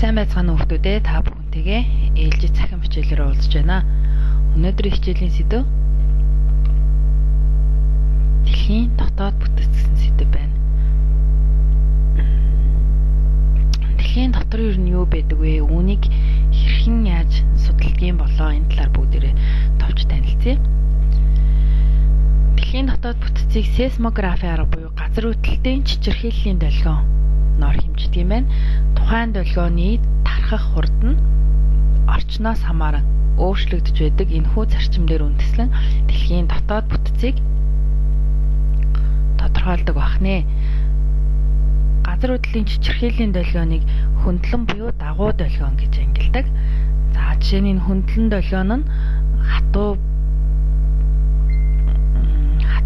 Сайн байцгаана уу хүмүүдээ, та бүхэнтэйгээ ээлжид цахим хичээлээр уулзж байна. Өнөөдрийн хичээлийн сэдэв дэлхийн дотоод бүтэц гэсэн сэдэв байна. Дэлхийн дотор юу юу байдаг вэ? Үүнийг хэрхэн яаж судалдгийг болоо энэ талаар бүгдээрээ товч танилцъя. Дэлхийн дотоод бүтэцийг сейсмографи арга буюу газар хөдлөлтийн чичирхийллийн долгион ноор хэмждэг юм байна. Тухайн долгионы тархах хурд нь орчноос хамааран өөрчлөгдөж байдаг. Энэхүү зарчимдэр үндэслэн дэлхийн дотоод бүтэцийг тодорхойлдог бахнэ. Газар хөдлөлийн чичирхийллийн долгионыг хөндлөн буюу дагуу долгион гэж ангилдаг. За жишээ нь хөндлөн долгион нь хатуу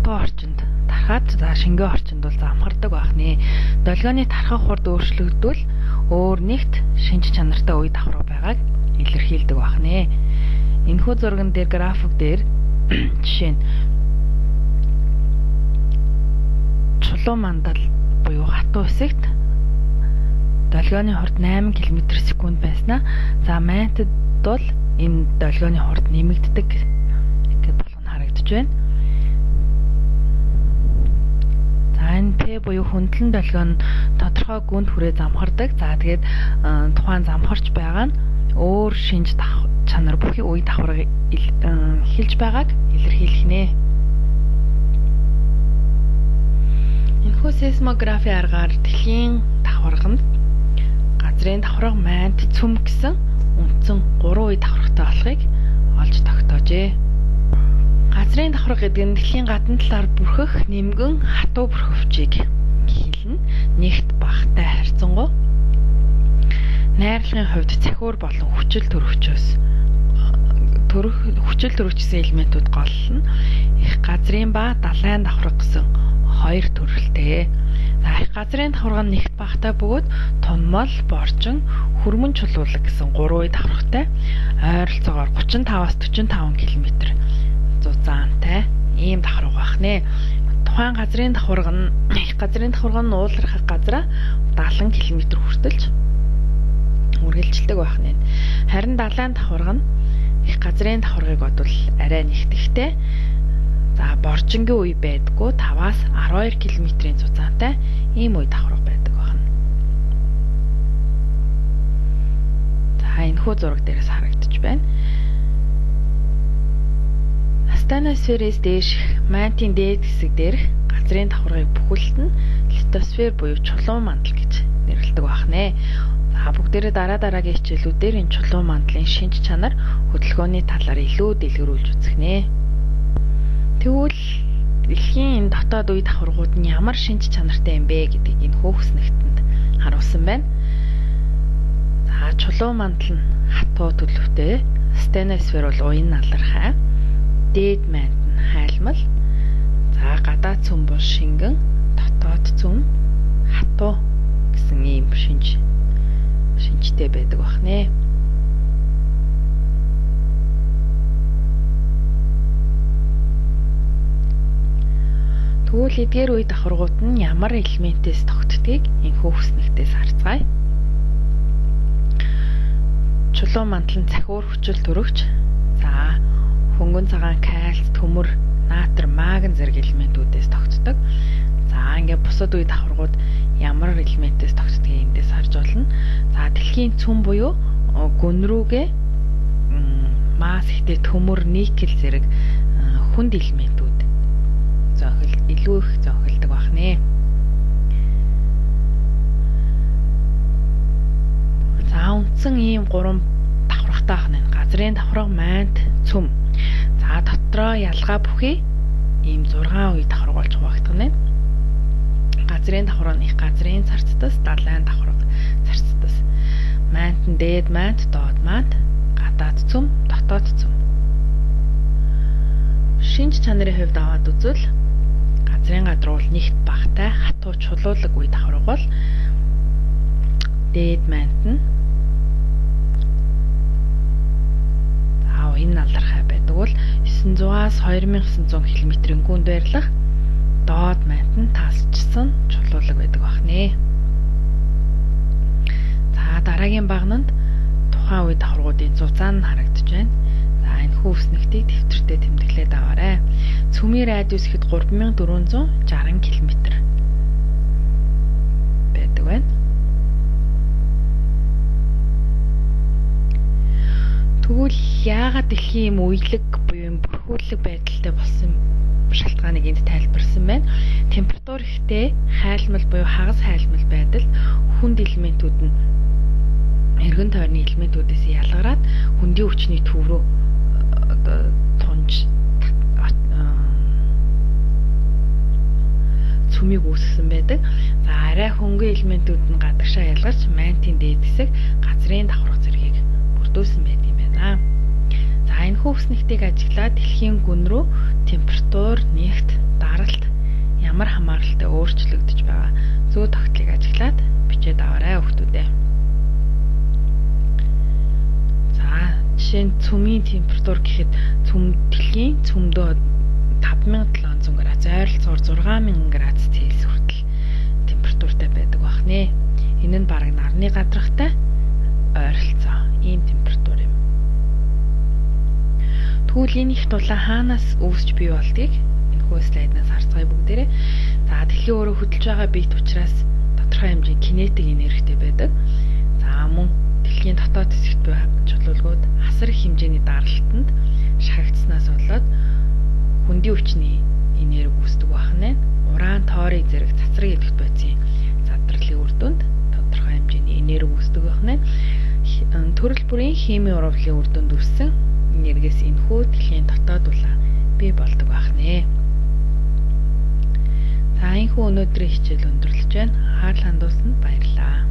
орчинд тархаад шингээ орчинд бол замхардаг бахнэ. Долгионы тархах хурд өөрчлөгдвөл өөр нэгт шинж чанартай үе давхар байгааг илэрхийлдэг бахнэ. Энэхүү зурган дээр график дээр жишээ нь чулуу мандал буюу хатуу хэсэгт долгионы хурд 8 км/с байснаа за майтад бол энэ долгионы хурд нэмэгддэг гэж болгоно харагдаж байна. Энэ П буюу хөндлөн долгион тодорхой гүнд хүрээ замхардаг. За тэгээд тухайн замхарч байгаа нь өөр шинж чанар бүхий үе давхарыг эхэлж байгааг илэрхийлэх нэ. Энэхүү сейсмографи аргаар дэлхийн давхарганд газрын давхарга, майнд, цөм гэсэн үндсэн 3 үе давхаргатай болохыг олж тогтоожээ. Газрын давхарга гэдэг нь дэлхийн гадна талаар бүрхэх нимгэн хатуу бүрхөвчийг хэлнэ. Нэгт багтай харьцангуй найрлагын хувьд цахиур болон хүчил төрөвчсөн элементүүд гол нь их газрын ба далайн давхарга гэсэн хоёр төрөлтэй. Их газрын давхарга нь нэгт багтай бөгөөд тунмал, боржин, хөрмөн чулуулаг гэсэн 3 үе давхаргатай ойролцоогоор 35-аас 45 км зузаантай ийм давхарга бахнэ. Тухайн газрын давхарга нь их газрын давхарга нь уулархах газраа 70 км хүртэлж үргэлжилдэг бахнэ. Харин далайн давхарга нь их газрын давхаргыг бодвол арай нэгтгэхтэй. За боржингийн үе байдгүй 5-аас 12 км-ийн зузаантай ийм үе давхарга байдаг бахна. За энэхүү зураг дээрээс харагдаж байна. Астеносферээс дээш мантийн дээд хэсэг дээрх газрын давхаргыг бүхэлд нь литосфер буюу чулуун мандал гэж нэрлэдэг бахнэ. За бүгдээрээ дараагийн хичээлүүдээр энэ чулуун мандлын шинж чанар хөдөлгөөний талаар илүү дэлгэрүүлж үзэх нэ. Тэгвэл дэлхийн энэ дотоод үе давхаргууд нь ямар шинж чанартай юм бэ гэдгийг энэ хөөхснэгтэнд харуулсан байна. За чулуун мандал нь хатуу төлөвтэй, астеносфер бол уян налархай, дээд майнд нь хайлмал, за гадаад цөм бол шингэн, дотоод цөм хатуу гэсэн ийм шинжтэй байдаг бахнэ. Тэгвэл эдгээр үе давхаргууд нь ямар элементээс тогтдгийг энэ хөөхснэгтээс харцгаая. Чулуун мандал нь цахиур хүчил төрөгч, за хөнгөн цагаан, кальц, төмөр, натр, магн зэрэг элементүүдээс тогтдог. За ингээд бусад үе давхаргууд ямар элементээс тогтдгийг эндээс харж болно. За дэлхийн цөм буюу гүн рүүгээ мас ихтэй төмөр, никель зэрэг хүнд элементүүд илүү их зохилдог бахнэ. За үндсэн ийм 3 давхаргатай бахнэ. Газрын давхарга, майнд, цөм. За дотроо ялгаа бүхий ийм 6 үе давхарга болж хуваагдах нэ. Газрын давхарга нь их газрын царцтас, далайн давхарга царцтас. Майнд нь дээд майнд, доод майнд, гадаад цөм, дотоод цөм. Шинж чанарын хувьд аваад үзвэл газрын гадар бол нэгт багтай хатуу чулуулаг үе давхарга бол дээд майнд нь энэ налархай байдаг бол 900-аас 2900 км-ийн гүнд байрлах доод майнд нь тасчсан чулуулаг байдаг бахнэ. За дараагийн баг нь Дэлхийн радиус ихэд 3460 км байдаг байна. Тэгвэл яагаад дэлхийн юм үеиг буюу юм бүрхүүлэг байдалтай болсон шалтгааныг энд тайлбарсан байна. Температур ихтэй хайлмал буюу хагас хайлмал байдал хүнд элементүүд нь эргэн тойрны элементүүдээс ялгараад хүндийн хүчний төв рүү тунж цөмийг үүсгэсэн байдаг. За арай хөнгөн элементүүд нь гадагшаа ялгарч мантийн дээд хэсэг газрын давхарга зэргийг бүрдүүлсэн байдаг юм байна. За энэ хөвснэгтийг ажиглаад дэлхийн гүн рүү температур, нэгт, даралт ямар хамааралтай өөрчлөгдөж байгаа зүй тогтлыг ажиглаад бичээд аваарай хүүхдүүдээ. За жишээ нь цөмийн температур гэхэд дэлхийн цөмдөө 5700 градус, ойролцоогоор 6000 градус Цельс хүртэл температуртай байдаг бахнэ. Энэ нь бараг нарны гадрахтай ойролцоо ийм температур юм. Тэгвэл энэ их дулаан хаанаас үүсч бий болдгийг энэхүү слайднаас харцгаая бүгдээрээ. За дэлхийн өөрөө хөдөлж байгаа биет учраас тодорхой хэмжээний кинетик энергитэй байдаг. За мөн дэлхийн дотоод хэсэгт буй чулуулгууд асар их хэмжээний даралтанд шахагдсанаас болоод хүндийн хүчний энерги үүсдэг байна. Уран, тоорий зэрэг цацраг идэвхт байцын задралын үр дүнд тодорхой хэмжээний энерги үүсдэг байна. Төрөл бүрийн химийн урвалын үр дүнд үүссэн энергиэс энэхүү дэлхийн дотоод дулаан бий болдог байна. За энэхүү өнөөдрийн хичээл өндөрлөж байна. Хаалт хандуулсанд баярлалаа.